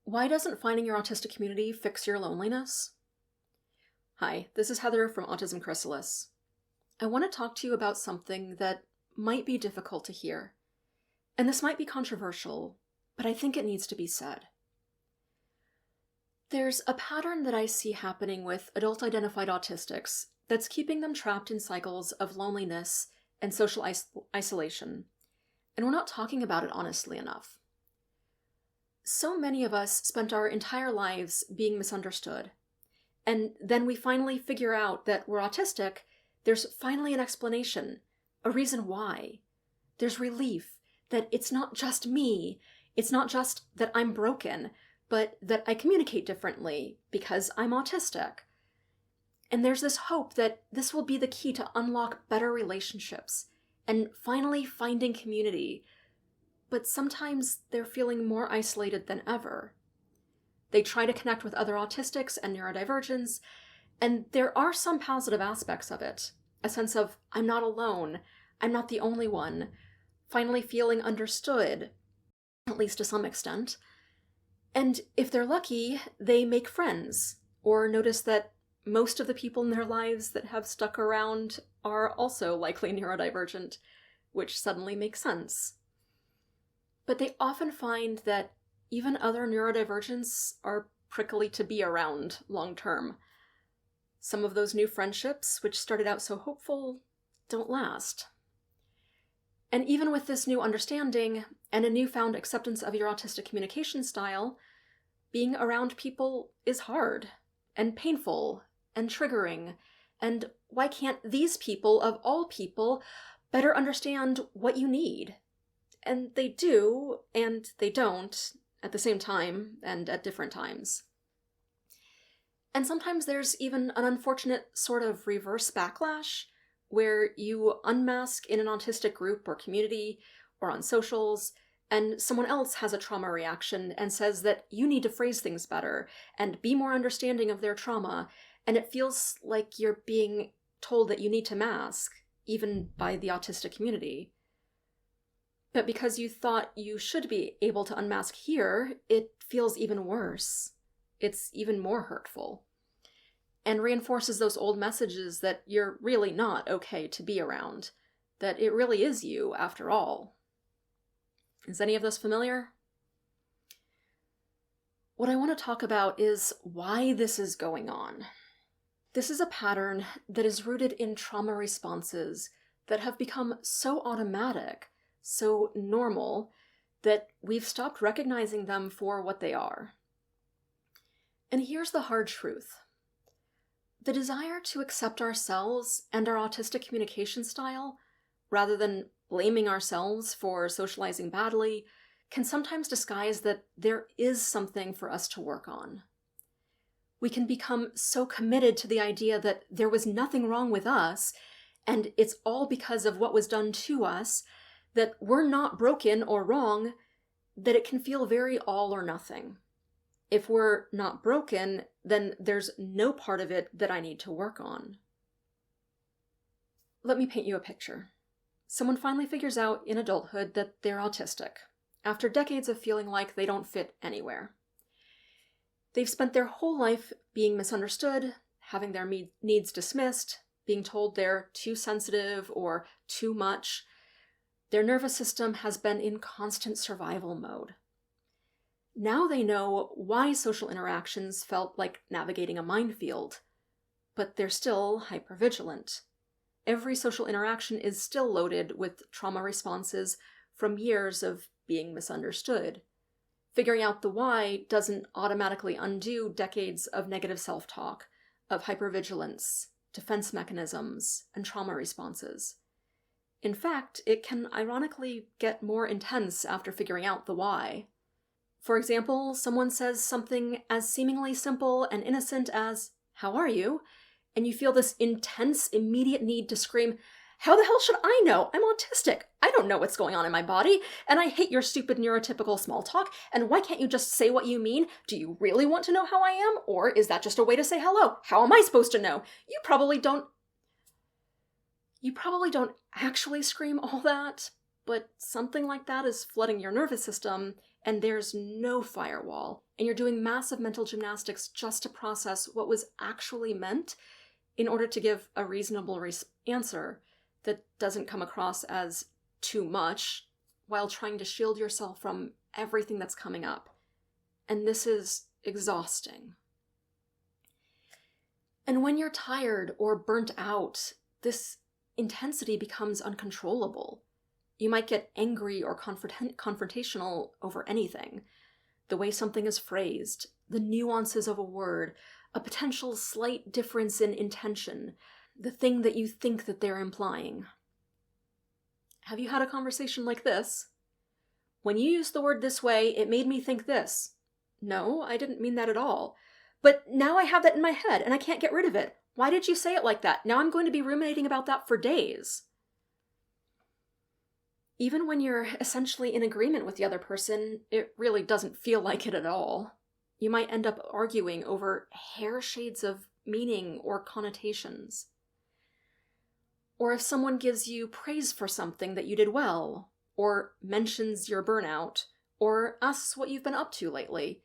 Why doesn't finding your autistic community fix your loneliness? Hi, this is Heather from Autism Chrysalis. I want to talk to you about something that might be difficult to hear. And this might be controversial, but I think it needs to be said. There's a pattern that I see happening with adult-identified autistics that's keeping them trapped in cycles of loneliness and social isolation, and we're not talking about it honestly enough. So many of us spent our entire lives being misunderstood, and then we finally figure out that we're autistic. There's finally an explanation, a reason why. There's relief that it's not just me, it's not just that I'm broken, but that I communicate differently because I'm autistic. And there's this hope that this will be the key to unlock better relationships and finally finding community. But sometimes they're feeling more isolated than ever. They try to connect with other autistics and neurodivergents, and there are some positive aspects of it. A sense of, I'm not alone, I'm not the only one, finally feeling understood, at least to some extent. And if they're lucky, they make friends, or notice that most of the people in their lives that have stuck around are also likely neurodivergent, which suddenly makes sense. But they often find that even other neurodivergents are prickly to be around long term. Some of those new friendships, which started out so hopeful, don't last. And even with this new understanding and a newfound acceptance of your autistic communication style, being around people is hard and painful and triggering. And why can't these people, of all people, better understand what you need? And they do, and they don't, at the same time, and at different times. And sometimes there's even an unfortunate sort of reverse backlash, where you unmask in an autistic group or community, or on socials, and someone else has a trauma reaction and says that you need to phrase things better, and be more understanding of their trauma, and it feels like you're being told that you need to mask, even by the autistic community. But because you thought you should be able to unmask here, it feels even worse. It's even more hurtful. And reinforces those old messages that you're really not okay to be around. That it really is you, after all. Is any of this familiar? What I want to talk about is why this is going on. This is a pattern that is rooted in trauma responses that have become so automatic, so normal, that we've stopped recognizing them for what they are. And here's the hard truth. The desire to accept ourselves and our autistic communication style, rather than blaming ourselves for socializing badly, can sometimes disguise that there is something for us to work on. We can become so committed to the idea that there was nothing wrong with us, and it's all because of what was done to us, that we're not broken or wrong, that it can feel very all or nothing. If we're not broken, then there's no part of it that I need to work on. Let me paint you a picture. Someone finally figures out in adulthood that they're autistic, after decades of feeling like they don't fit anywhere. They've spent their whole life being misunderstood, having their needs dismissed, being told they're too sensitive or too much. Their nervous system has been in constant survival mode. Now they know why social interactions felt like navigating a minefield, but they're still hypervigilant. Every social interaction is still loaded with trauma responses from years of being misunderstood. Figuring out the why doesn't automatically undo decades of negative self-talk, of hypervigilance, defense mechanisms, and trauma responses. In fact, it can ironically get more intense after figuring out the why. For example, someone says something as seemingly simple and innocent as, "How are you?" and you feel this intense, immediate need to scream, "How the hell should I know? I'm autistic. I don't know what's going on in my body, and I hate your stupid neurotypical small talk, and why can't you just say what you mean? Do you really want to know how I am, or is that just a way to say hello? How am I supposed to know? You probably don't actually scream all that, but something like that is flooding your nervous system, and there's no firewall, and you're doing massive mental gymnastics just to process what was actually meant in order to give a reasonable answer that doesn't come across as too much while trying to shield yourself from everything that's coming up. And this is exhausting. And when you're tired or burnt out, this intensity becomes uncontrollable. You might get angry or confrontational over anything. The way something is phrased, the nuances of a word, a potential slight difference in intention, the thing that you think that they're implying. Have you had a conversation like this? When you used the word this way, it made me think this. No, I didn't mean that at all. But now I have that in my head and I can't get rid of it. Why did you say it like that? Now I'm going to be ruminating about that for days. Even when you're essentially in agreement with the other person, it really doesn't feel like it at all. You might end up arguing over hair shades of meaning or connotations. Or if someone gives you praise for something that you did well, or mentions your burnout, or asks what you've been up to lately,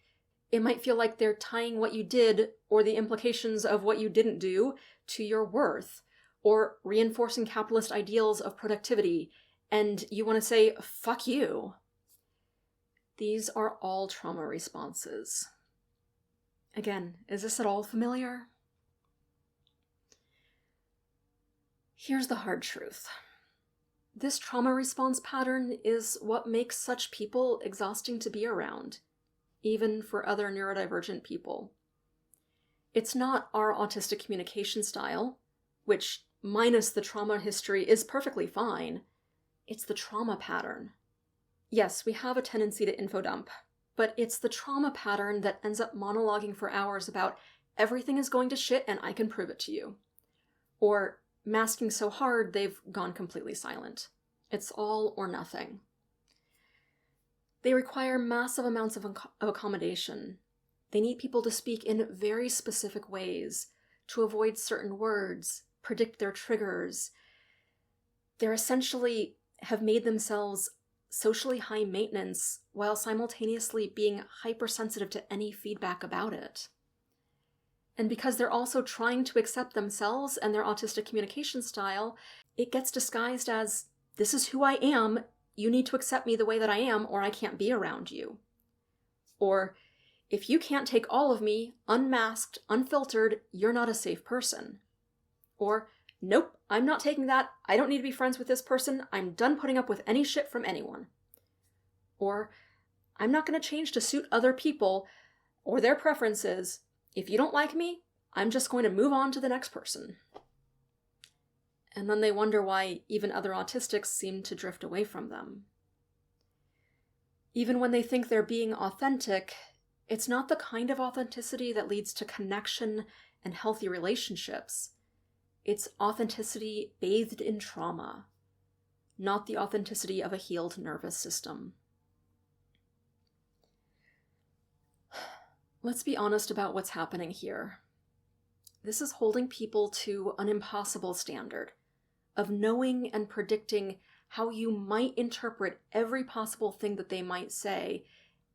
it might feel like they're tying what you did or the implications of what you didn't do to your worth, or reinforcing capitalist ideals of productivity, and you want to say, fuck you. These are all trauma responses. Again, is this at all familiar? Here's the hard truth. This trauma response pattern is what makes such people exhausting to be around, even for other neurodivergent people. It's not our autistic communication style, which, minus the trauma history, is perfectly fine. It's the trauma pattern. Yes, we have a tendency to infodump, but it's the trauma pattern that ends up monologuing for hours about everything is going to shit and I can prove it to you. Or masking so hard they've gone completely silent. It's all or nothing. They require massive amounts of accommodation. They need people to speak in very specific ways, to avoid certain words, predict their triggers. They're essentially have made themselves socially high maintenance while simultaneously being hypersensitive to any feedback about it. And because they're also trying to accept themselves and their autistic communication style, it gets disguised as, this is who I am, you need to accept me the way that I am or I can't be around you. Or, if you can't take all of me, unmasked, unfiltered, you're not a safe person. Or, nope, I'm not taking that, I don't need to be friends with this person, I'm done putting up with any shit from anyone. Or, I'm not going to change to suit other people or their preferences. If you don't like me, I'm just going to move on to the next person. And then they wonder why even other autistics seem to drift away from them. Even when they think they're being authentic, it's not the kind of authenticity that leads to connection and healthy relationships. It's authenticity bathed in trauma, not the authenticity of a healed nervous system. Let's be honest about what's happening here. This is holding people to an impossible standard of knowing and predicting how you might interpret every possible thing that they might say,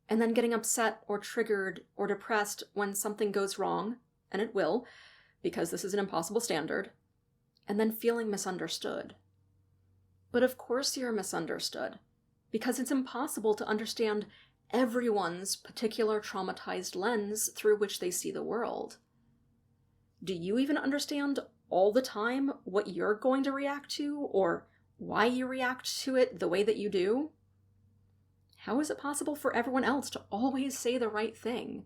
and then getting upset or triggered or depressed when something goes wrong, and it will, because this is an impossible standard, and then feeling misunderstood. But of course you're misunderstood, because it's impossible to understand everyone's particular traumatized lens through which they see the world. Do you even understand all the time what you're going to react to, or why you react to it the way that you do? How is it possible for everyone else to always say the right thing,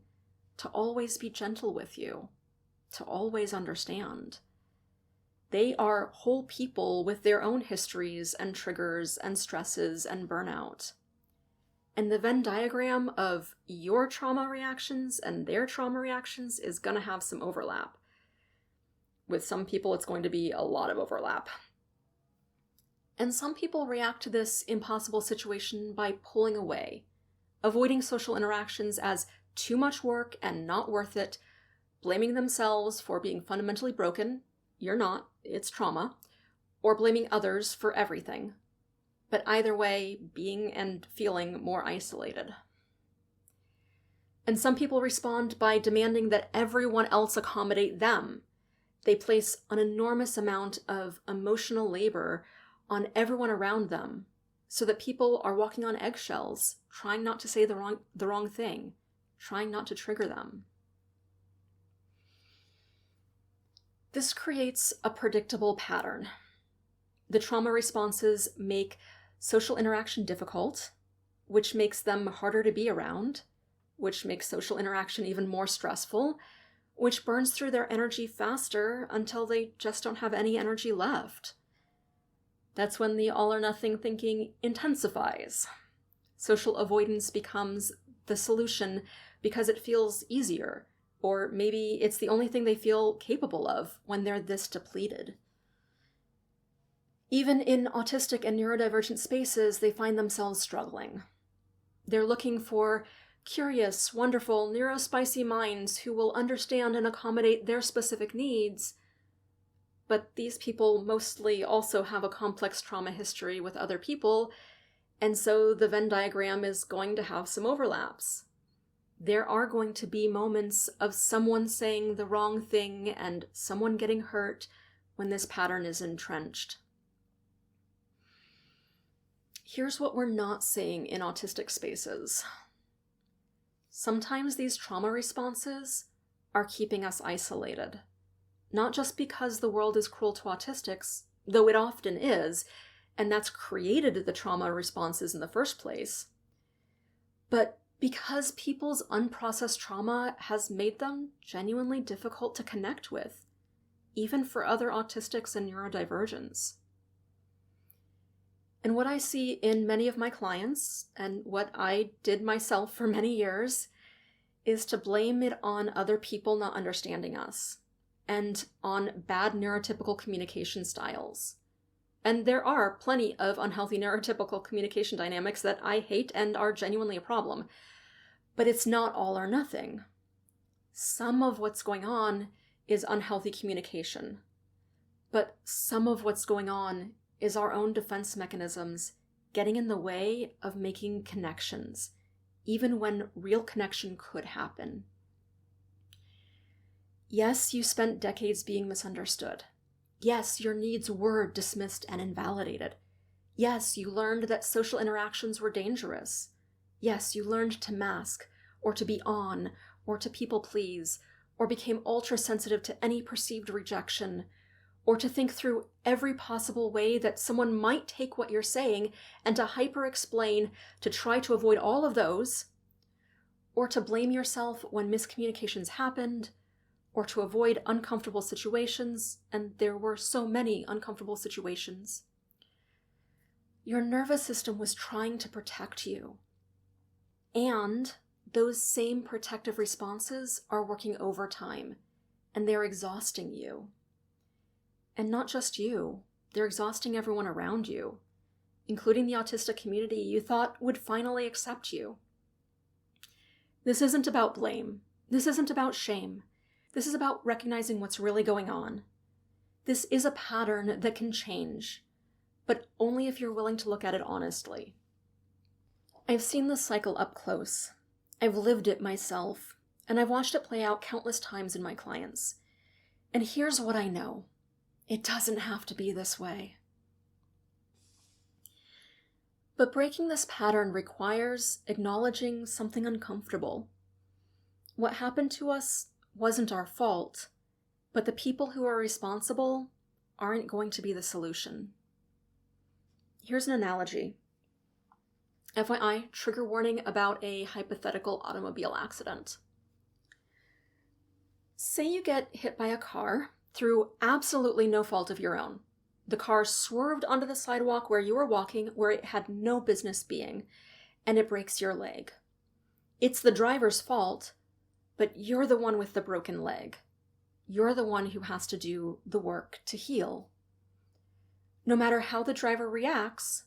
to always be gentle with you, to always understand? They are whole people with their own histories and triggers and stresses and burnout. And the Venn diagram of your trauma reactions and their trauma reactions is going to have some overlap. With some people, it's going to be a lot of overlap. And some people react to this impossible situation by pulling away, avoiding social interactions as too much work and not worth it, blaming themselves for being fundamentally broken. You're not, it's trauma. Or blaming others for everything. But either way, being and feeling more isolated. And some people respond by demanding that everyone else accommodate them. They place an enormous amount of emotional labor on everyone around them, so that people are walking on eggshells, trying not to say the wrong thing, trying not to trigger them. This creates a predictable pattern. The trauma responses make social interaction difficult, which makes them harder to be around, which makes social interaction even more stressful, which burns through their energy faster until they just don't have any energy left. That's when the all or nothing thinking intensifies. Social avoidance becomes the solution because it feels easier, or maybe it's the only thing they feel capable of when they're this depleted. Even in autistic and neurodivergent spaces, they find themselves struggling. They're looking for curious, wonderful, neurospicy minds who will understand and accommodate their specific needs. But these people mostly also have a complex trauma history with other people, and so the Venn diagram is going to have some overlaps. There are going to be moments of someone saying the wrong thing and someone getting hurt when this pattern is entrenched. Here's what we're not seeing in autistic spaces. Sometimes these trauma responses are keeping us isolated. Not just because the world is cruel to autistics, though it often is, and that's created the trauma responses in the first place, but because people's unprocessed trauma has made them genuinely difficult to connect with, even for other autistics and neurodivergents. And what I see in many of my clients, and what I did myself for many years, is to blame it on other people not understanding us, and on bad neurotypical communication styles. And there are plenty of unhealthy neurotypical communication dynamics that I hate and are genuinely a problem. But it's not all or nothing. Some of what's going on is unhealthy communication. But some of what's going on is our own defense mechanisms getting in the way of making connections, even when real connection could happen. Yes, you spent decades being misunderstood. Yes, your needs were dismissed and invalidated. Yes, you learned that social interactions were dangerous. Yes, you learned to mask, or to be on, or to people please, or became ultra-sensitive to any perceived rejection, or to think through every possible way that someone might take what you're saying and to hyper-explain to try to avoid all of those, or to blame yourself when miscommunications happened, or to avoid uncomfortable situations, and there were so many uncomfortable situations. Your nervous system was trying to protect you. And those same protective responses are working overtime, and they're exhausting you. And not just you, they're exhausting everyone around you, including the autistic community you thought would finally accept you. This isn't about blame. This isn't about shame. This is about recognizing what's really going on. This is a pattern that can change, but only if you're willing to look at it honestly. I've seen this cycle up close. I've lived it myself, and I've watched it play out countless times in my clients. And here's what I know. It doesn't have to be this way. But breaking this pattern requires acknowledging something uncomfortable. What happened to us wasn't our fault, but the people who are responsible aren't going to be the solution. Here's an analogy. FYI, trigger warning about a hypothetical automobile accident. Say you get hit by a car through absolutely no fault of your own. The car swerved onto the sidewalk where you were walking, where it had no business being, and it breaks your leg. It's the driver's fault, but you're the one with the broken leg. You're the one who has to do the work to heal. No matter how the driver reacts,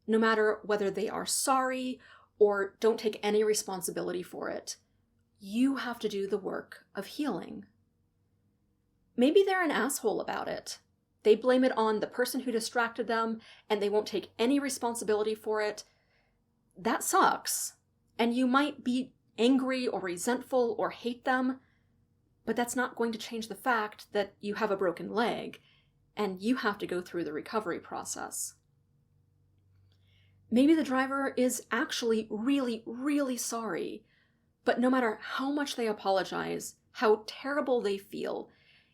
no matter whether they are sorry or don't take any responsibility for it, you have to do the work of healing. Maybe they're an asshole about it. They blame it on the person who distracted them, and they won't take any responsibility for it. That sucks. And you might be angry or resentful or hate them, but that's not going to change the fact that you have a broken leg and you have to go through the recovery process. Maybe the driver is actually really, really sorry, but no matter how much they apologize, how terrible they feel,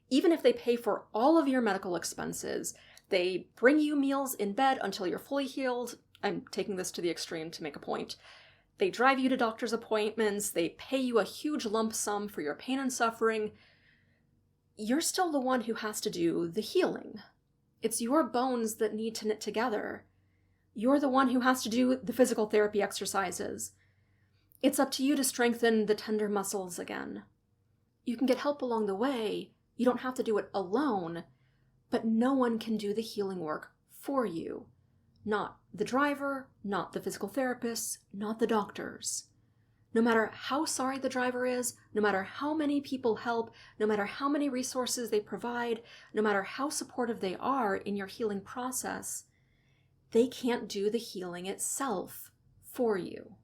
even if they pay for all of your medical expenses, they bring you meals in bed until you're fully healed. I'm taking this to the extreme to make a point. They drive you to doctor's appointments, they pay you a huge lump sum for your pain and suffering. You're still the one who has to do the healing. It's your bones that need to knit together. You're the one who has to do the physical therapy exercises. It's up to you to strengthen the tender muscles again. You can get help along the way. You don't have to do it alone, but no one can do the healing work for you. Not the driver, not the physical therapists, not the doctors. No matter how sorry the driver is, no matter how many people help, no matter how many resources they provide, no matter how supportive they are in your healing process, they can't do the healing itself for you.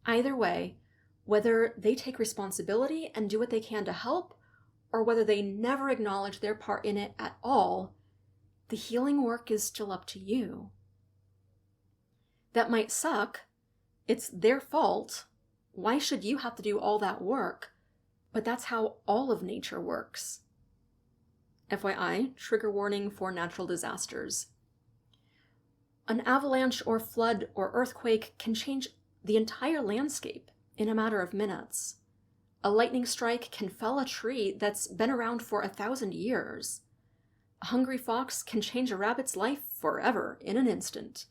Either way, whether they take responsibility and do what they can to help, or whether they never acknowledge their part in it at all, the healing work is still up to you. That might suck. It's their fault. Why should you have to do all that work? But that's how all of nature works. FYI, trigger warning for natural disasters. An avalanche or flood or earthquake can change the entire landscape in a matter of minutes. A lightning strike can fell a tree that's been around for 1,000 years. A hungry fox can change a rabbit's life forever in an instant.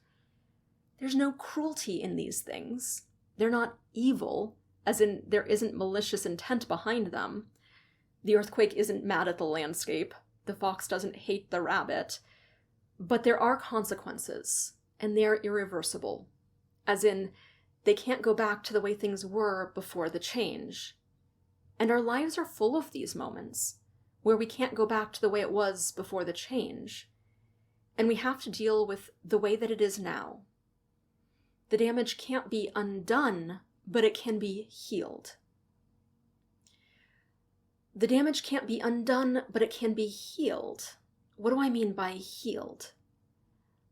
There's no cruelty in these things. They're not evil, as in there isn't malicious intent behind them. The earthquake isn't mad at the landscape. The fox doesn't hate the rabbit. But there are consequences, and they're irreversible. As in, they can't go back to the way things were before the change. And our lives are full of these moments, where we can't go back to the way it was before the change. And we have to deal with the way that it is now. The damage can't be undone, but it can be healed. The damage can't be undone, but it can be healed. What do I mean by healed?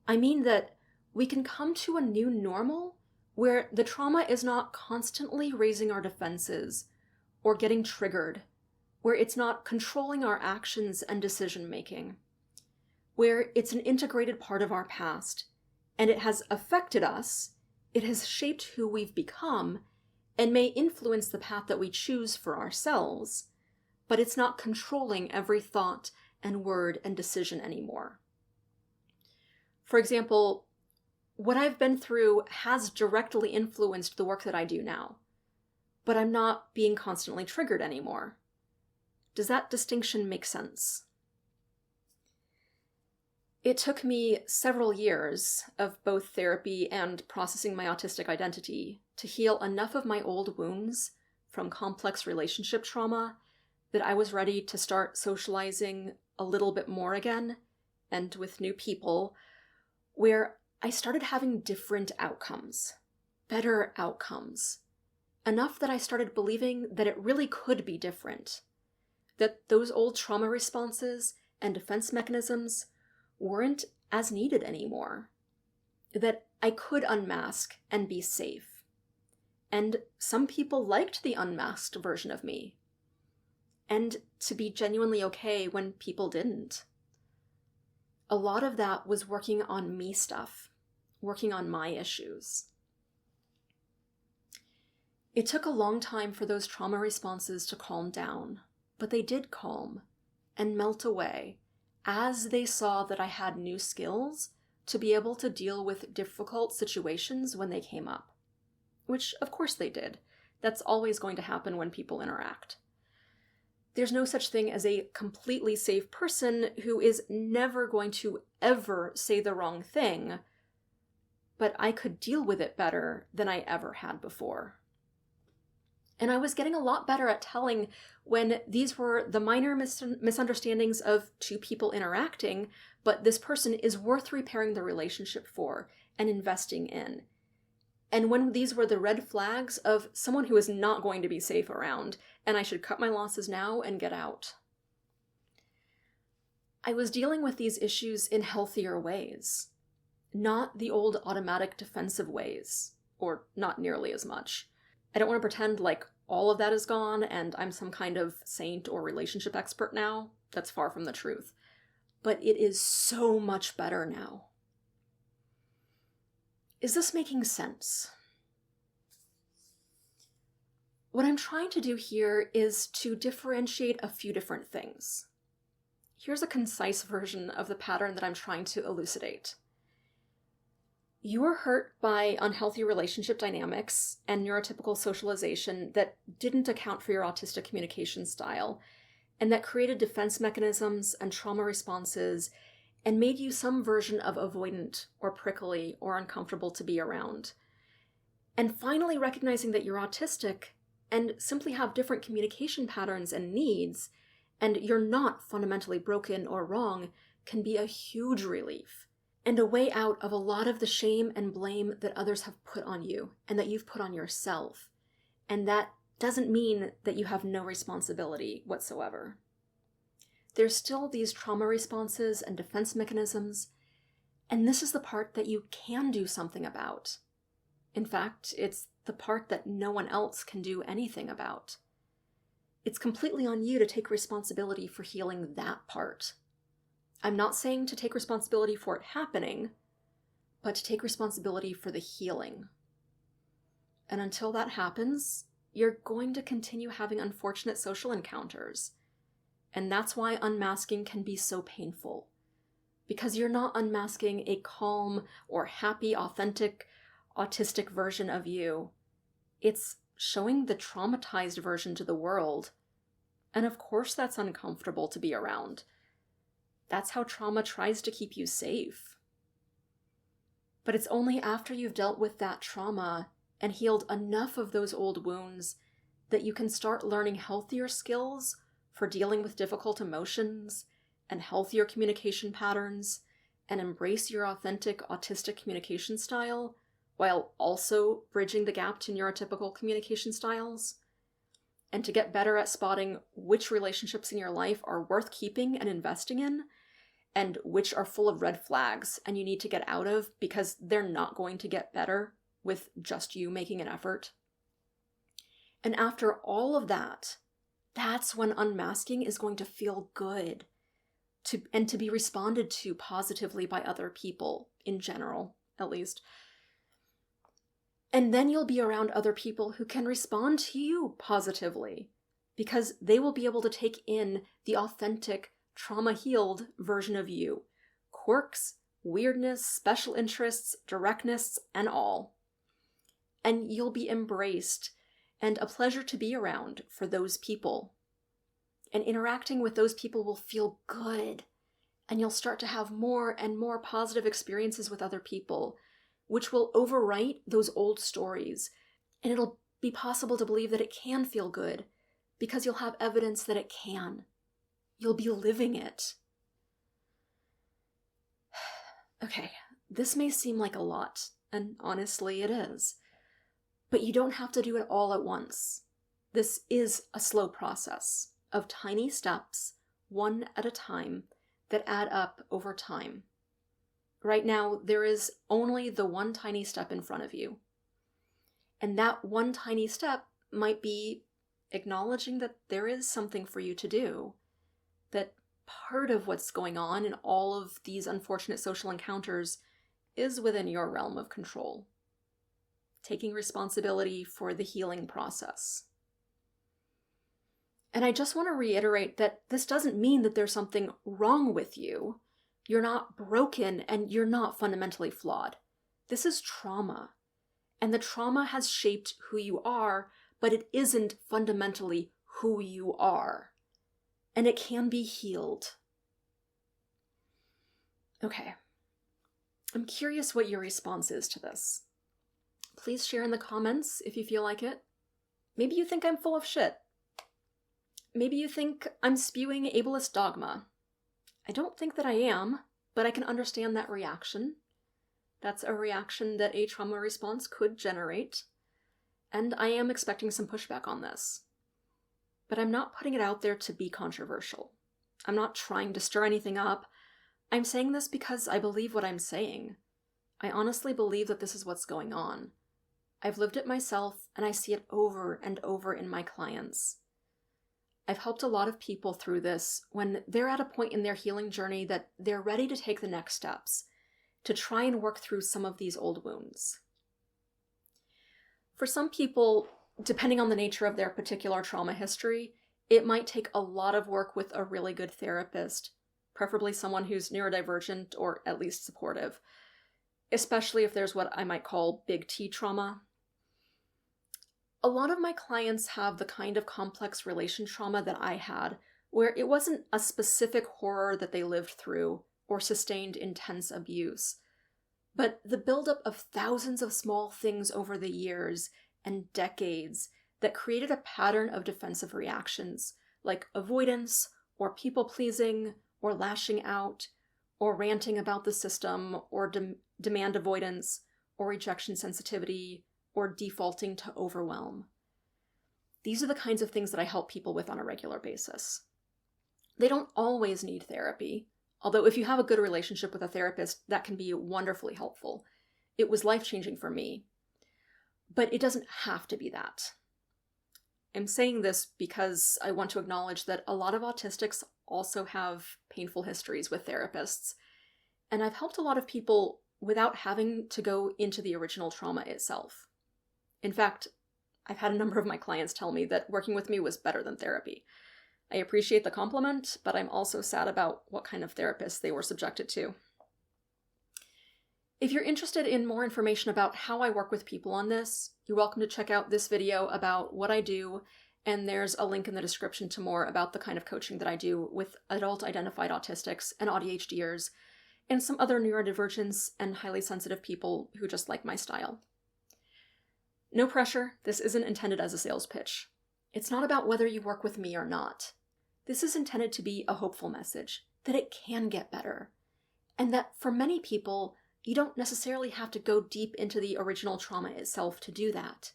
I mean that we can come to a new normal where the trauma is not constantly raising our defenses or getting triggered, where it's not controlling our actions and decision-making, where it's an integrated part of our past, and it has affected us, it has shaped who we've become, and may influence the path that we choose for ourselves, but it's not controlling every thought and word and decision anymore. For example, what I've been through has directly influenced the work that I do now, but I'm not being constantly triggered anymore. Does that distinction make sense? It took me several years of both therapy and processing my autistic identity to heal enough of my old wounds from complex relationship trauma that I was ready to start socializing a little bit more again, and with new people, where I started having different outcomes, better outcomes, enough that I started believing that it really could be different, that those old trauma responses and defense mechanisms weren't as needed anymore, that I could unmask and be safe. And some people liked the unmasked version of me, and to be genuinely okay when people didn't. A lot of that was working on me stuff, working on my issues. It took a long time for those trauma responses to calm down, but they did calm and melt away as they saw that I had new skills to be able to deal with difficult situations when they came up. Which, of course they did. That's always going to happen when people interact. There's no such thing as a completely safe person who is never going to ever say the wrong thing, but I could deal with it better than I ever had before. And I was getting a lot better at telling when these were the minor misunderstandings of two people interacting, but this person is worth repairing the relationship for and investing in. And when these were the red flags of someone who is not going to be safe around, and I should cut my losses now and get out. I was dealing with these issues in healthier ways, not the old automatic defensive ways, or not nearly as much. I don't want to pretend like all of that is gone and I'm some kind of saint or relationship expert now. That's far from the truth. But it is so much better now. Is this making sense? What I'm trying to do here is to differentiate a few different things. Here's a concise version of the pattern that I'm trying to elucidate. You were hurt by unhealthy relationship dynamics and neurotypical socialization that didn't account for your autistic communication style, and that created defense mechanisms and trauma responses and made you some version of avoidant or prickly or uncomfortable to be around. And finally recognizing that you're autistic and simply have different communication patterns and needs, and you're not fundamentally broken or wrong, can be a huge relief and a way out of a lot of the shame and blame that others have put on you and that you've put on yourself. And that doesn't mean that you have no responsibility whatsoever. There's still these trauma responses and defense mechanisms, and this is the part that you can do something about. In fact, it's the part that no one else can do anything about. It's completely on you to take responsibility for healing that part. I'm not saying to take responsibility for it happening, but to take responsibility for the healing. And until that happens, you're going to continue having unfortunate social encounters. And that's why unmasking can be so painful. Because you're not unmasking a calm or happy, authentic, autistic version of you. It's showing the traumatized version to the world. And of course that's uncomfortable to be around. That's how trauma tries to keep you safe. But it's only after you've dealt with that trauma and healed enough of those old wounds that you can start learning healthier skills for dealing with difficult emotions and healthier communication patterns and embrace your authentic autistic communication style while also bridging the gap to neurotypical communication styles, and to get better at spotting which relationships in your life are worth keeping and investing in, and which are full of red flags and you need to get out of because they're not going to get better with just you making an effort. And after all of that, that's when unmasking is going to feel good and to be responded to positively by other people, in general, at least. And then you'll be around other people who can respond to you positively because they will be able to take in the authentic, trauma-healed version of you. Quirks, weirdness, special interests, directness, and all. And you'll be embraced and a pleasure to be around for those people. And interacting with those people will feel good. And you'll start to have more and more positive experiences with other people, which will overwrite those old stories. And it'll be possible to believe that it can feel good because you'll have evidence that it can. You'll be living it. Okay, this may seem like a lot, and honestly it is. But you don't have to do it all at once. This is a slow process of tiny steps, one at a time, that add up over time. Right now, there is only the one tiny step in front of you. And that one tiny step might be acknowledging that there is something for you to do, that part of what's going on in all of these unfortunate social encounters is within your realm of control. Taking responsibility for the healing process. And I just want to reiterate that this doesn't mean that there's something wrong with you. You're not broken and you're not fundamentally flawed. This is trauma. And the trauma has shaped who you are, but it isn't fundamentally who you are. And it can be healed. Okay. I'm curious what your response is to this. Please share in the comments if you feel like it. Maybe you think I'm full of shit. Maybe you think I'm spewing ableist dogma. I don't think that I am, but I can understand that reaction. That's a reaction that a trauma response could generate, and I am expecting some pushback on this. But I'm not putting it out there to be controversial. I'm not trying to stir anything up. I'm saying this because I believe what I'm saying. I honestly believe that this is what's going on. I've lived it myself, and I see it over and over in my clients. I've helped a lot of people through this when they're at a point in their healing journey that they're ready to take the next steps, to try and work through some of these old wounds. For some people, depending on the nature of their particular trauma history, it might take a lot of work with a really good therapist, preferably someone who's neurodivergent or at least supportive, especially if there's what I might call big T trauma. A lot of my clients have the kind of complex relation trauma that I had, where it wasn't a specific horror that they lived through or sustained intense abuse, but the buildup of thousands of small things over the years and decades that created a pattern of defensive reactions, like avoidance, or people-pleasing, or lashing out, or ranting about the system, or demand avoidance, or rejection sensitivity, or defaulting to overwhelm. These are the kinds of things that I help people with on a regular basis. They don't always need therapy, although if you have a good relationship with a therapist, that can be wonderfully helpful. It was life-changing for me. But it doesn't have to be that. I'm saying this because I want to acknowledge that a lot of autistics also have painful histories with therapists, and I've helped a lot of people without having to go into the original trauma itself. In fact, I've had a number of my clients tell me that working with me was better than therapy. I appreciate the compliment, but I'm also sad about what kind of therapist they were subjected to. If you're interested in more information about how I work with people on this, you're welcome to check out this video about what I do, and there's a link in the description to more about the kind of coaching that I do with adult-identified autistics and ADHDers, and some other neurodivergents and highly sensitive people who just like my style. No pressure, this isn't intended as a sales pitch. It's not about whether you work with me or not. This is intended to be a hopeful message, that it can get better, and that for many people, you don't necessarily have to go deep into the original trauma itself to do that.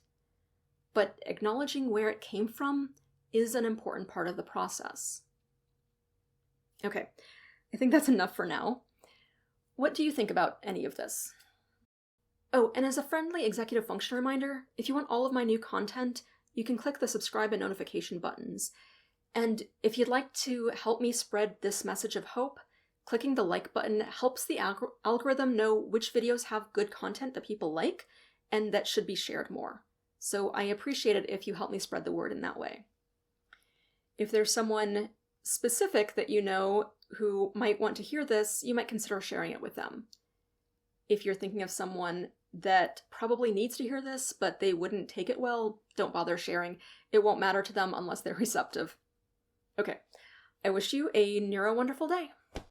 But acknowledging where it came from is an important part of the process. Okay, I think that's enough for now. What do you think about any of this? Oh, and as a friendly executive function reminder, if you want all of my new content, you can click the subscribe and notification buttons. And if you'd like to help me spread this message of hope, clicking the like button helps the algorithm know which videos have good content that people like and that should be shared more. So I appreciate it if you help me spread the word in that way. If there's someone specific that you know who might want to hear this, you might consider sharing it with them. If you're thinking of someone that probably needs to hear this, but they wouldn't take it well, don't bother sharing. It won't matter to them unless they're receptive. Okay, I wish you a neuro-wonderful day.